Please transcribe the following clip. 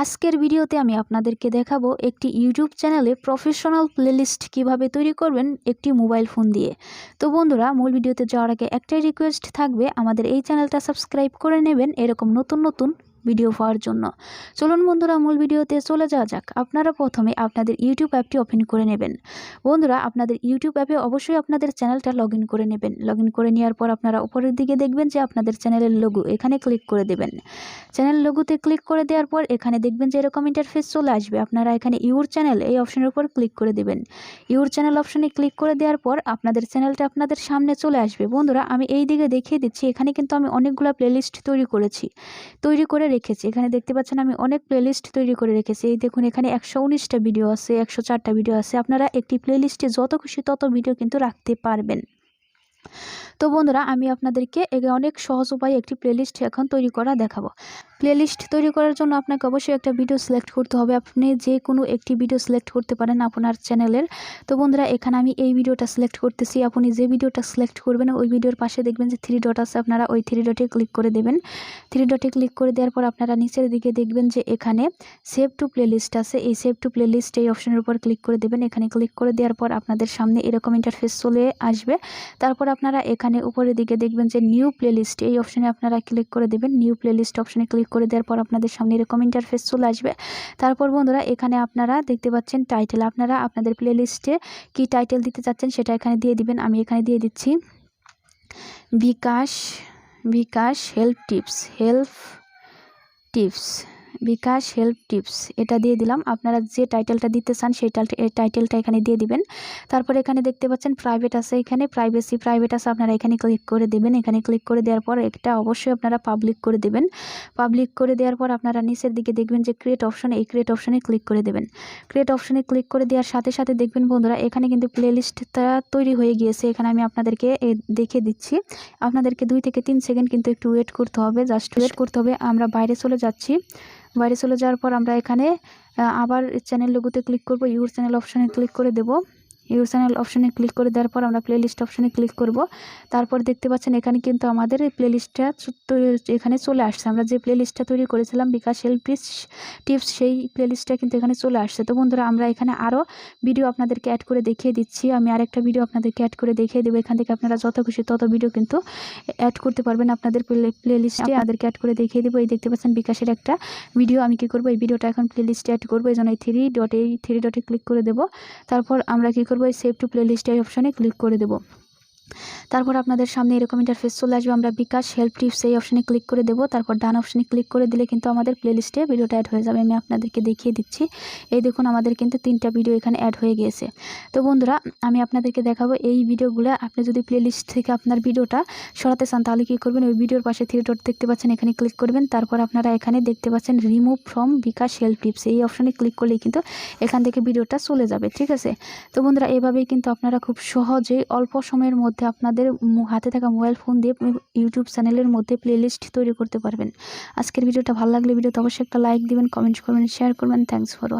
আজকের ভিডিওতে আমি আপনাদেরকে দেখাবো একটি ইউটিউব চ্যানেলে প্রফেশনাল প্লেলিস্ট কিভাবে তৈরি করবেন একটি মোবাইল ফোন দিয়ে। তো বন্ধুরা, মূল ভিডিওতে যাওয়ার আগে একটাই রিকোয়েস্ট থাকবে, আমাদের এই চ্যানেলটা সাবস্ক্রাইব করে নেবেন এরকম নতুন নতুন ভিডিও পাওয়ার জন্য। চলুন বন্ধুরা, মূল ভিডিওতে চলে যাওয়া যাক। আপনারা প্রথমে আপনাদের ইউটিউব অ্যাপটি ওপেন করে নেবেন। বন্ধুরা, আপনাদের ইউটিউব অ্যাপে অবশ্যই আপনাদের চ্যানেলটা লগ ইন করে নেবেন। লগ ইন করে নেওয়ার পর আপনারা উপরের দিকে দেখবেন যে আপনাদের চ্যানেলের লোগো, এখানে ক্লিক করে দেবেন। চ্যানেল লোগোতে ক্লিক করে দেওয়ার পর এখানে দেখবেন যে এরকম ইন্টারফেস চলে আসবে। আপনারা এখানে ইউর চ্যানেল এই অপশনের উপর ক্লিক করে দেবেন। ইউর চ্যানেল অপশনে ক্লিক করে দেওয়ার পর আপনাদের চ্যানেলটা আপনাদের সামনে চলে আসবে। বন্ধুরা, আমি এই দিকে দেখিয়ে দিচ্ছি, এখানে কিন্তু আমি অনেকগুলো প্লেলিস্ট তৈরি করে রেখেছি। এখানে দেখতে পাচ্ছেন আমি অনেক প্লেলিস্ট তৈরি করে রেখেছি। এই দেখুন, এখানে 119টা ভিডিও আছে, 104টা ভিডিও আছে। আপনারা একটি প্লেলিস্টে যত খুশি তত ভিডিও কিন্তু রাখতে পারবেন। তো বন্ধুরা, আমি আপনাদেরকে অনেক সহজ উপায়ে একটি প্লেলিস্ট এখন তৈরি করা দেখাবো। প্লেলিস্ট তৈরি করার জন্য আপনাকে অবশ্যই একটা ভিডিও সিলেক্ট করতে হবে। আপনি যে কোনো একটি ভিডিও সিলেক্ট করতে পারেন আপনার চ্যানেলের। তো বন্ধুরা, এখানে আমি এই ভিডিওটা সিলেক্ট করতেছি। আপনি যে ভিডিওটা সিলেক্ট করবেন ওই ভিডিওর পাশে দেখবেন যে 3 ডট আছে, আপনারা ওই 3 ডটে ক্লিক করে দেবেন। 3 ডটে ক্লিক করে দেওয়ার পর আপনারা নিচের দিকে দেখবেন যে এখানে সেভ টু প্লেলিস্ট আছে। এই সেভ টু প্লেলিস্ট এই অপশনের উপর ক্লিক করে দেবেন। এখানে ক্লিক করে দেওয়ার পর আপনাদের সামনে এরকম ইন্টারফেস চলে আসবে। তারপর আপনারা এখানে উপরের দিকে দেখবেন যে নিউ প্লেলিস্ট এই অপশনে আপনারা ক্লিক করে দেবেন। নিউ প্লেলিস্ট অপশনে ক্লিক করে দেওয়ার পর আপনাদের সামনে এরকম ইন্টারফেস চলে আসবে। তারপর বন্ধুরা, এখানে আপনারা দেখতে পাচ্ছেন টাইটেল। আপনারা আপনাদের প্লেলিস্টে কি টাইটেল দিতে চাচ্ছেন সেটা এখানে দিয়ে দিবেন। আমি এখানে দিয়ে দিচ্ছি বিকাশ হেল্প টিপস এটা দিয়ে দিলাম। আপনারা যে টাইটেলটা দিতে চান সেই টাইটেলটা এখানে দিয়ে দিবেন। তারপর এখানে দেখতে পাচ্ছেন প্রাইভেট আছে, এখানে প্রাইভেট আছে, আপনারা এখানে ক্লিক করে দেবেন। এখানে ক্লিক করে দেওয়ার পর এটা অবশ্যই আপনারা পাবলিক করে দেবেন। পাবলিক করে দেওয়ার পর আপনারা নিচের দিকে দেখবেন যে ক্রিয়েট অপশন, এই ক্রিয়েট অপশনে ক্লিক করে দেবেন। ক্রিয়েট অপশনে ক্লিক করে দেওয়ার সাথে সাথে দেখবেন বন্ধুরা, এখানে কিন্তু প্লেলিস্টটা তৈরি হয়ে গিয়েছে। এখানে আমি আপনাদেরকে দেখে দিচ্ছি। আপনাদেরকে 2 থেকে 3 সেকেন্ড কিন্তু একটু ওয়েট করতে হবে, জাস্ট ওয়েট করতে হবে। আমরা বাইরে চলে যাচ্ছি। বাইরে চলে যাওয়ার পর আমরা এখানে আবার চ্যানেল লোগোতে ক্লিক করব। ইউর চ্যানেল অপশনে ক্লিক করে দেব। ইউর চ্যানেল অপশনে ক্লিক করে দেওয়ার পর আমরা প্লেলিস্ট অপশনে ক্লিক করব। তারপর দেখতে পাচ্ছেন এখানে কিন্তু আমাদের এই প্লেলিস্টটা এখানে চলে আসছে। আমরা যে প্লেলিস্টটা তৈরি করেছিলাম বিকাশ হেল্প টিপস, সেই প্লেলিস্টটা কিন্তু এখানে চলে আসছে। তো বন্ধুরা, আমরা এখানে আরও ভিডিও আপনাদেরকে অ্যাড করে দেখিয়ে দিচ্ছি। আমি আরেকটা ভিডিও আপনাদেরকে অ্যাড করে দেখিয়ে দেবো। এখান থেকে আপনারা যত খুশি তত ভিডিও কিন্তু অ্যাড করতে পারবেন আপনাদের প্লেলিস্টে। আপনাদেরকে অ্যাড করে দেখিয়ে দেবো। এই দেখতে পাচ্ছেন বিকাশের একটা ভিডিও। আমি কি করব, এই ভিডিওটা এখন প্লেলিস্টে অ্যাড করবো। এই জন্য এই 3 ডটে ক্লিক করে দেবো। তারপর আমরা কি করব, এই সেভ টু প্লেলিস্ট এই অপশনে ক্লিক করে দেব। তারপর আপনাদের সামনে এরকম ইন্টারফেস চলে আসবে। আমরা বিকাশ হেল্প টিপস এই অপশনে ক্লিক করে দেব। তারপর ডান অপশনে ক্লিক করে দিলে কিন্তু আমাদের প্লেলিস্টে ভিডিওটা অ্যাড হয়ে যাবে। আমি আপনাদেরকে দেখিয়ে দিচ্ছি। এই দেখুন, আমাদের কিন্তু 3টা ভিডিও এখানে অ্যাড হয়ে গিয়েছে। তো বন্ধুরা, আমি আপনাদেরকে দেখাবো এই ভিডিওগুলো আপনি যদি প্লেলিস্ট থেকে আপনার ভিডিওটা সরাতে চান তাহলে কি করবেন, ওই ভিডিওর পাশে 3 ডট দেখতে পাচ্ছেন, এখানে ক্লিক করবেন। তারপর আপনারা এখানে দেখতে পাচ্ছেন remove from bKash help tips, এই অপশনে ক্লিক করলেই কিন্তু এখান থেকে ভিডিওটা চলে যাবে। ঠিক আছে? তো বন্ধুরা, এভাবেই কিন্তু আপনারা খুব সহজেই অল্প সময়ের মধ্যে আপনাদের হাতে থাকা মোবাইল ফোন দিয়ে ইউটিউব চ্যানেলের মধ্যে প্লেলিস্ট তৈরি করতে পারবেন। আজকের ভিডিওটা ভালো লাগলে ভিডিওতে অবশ্যই একটা লাইক দিবেন, কমেন্ট করবেন, শেয়ার করবেন। Thanks for watching.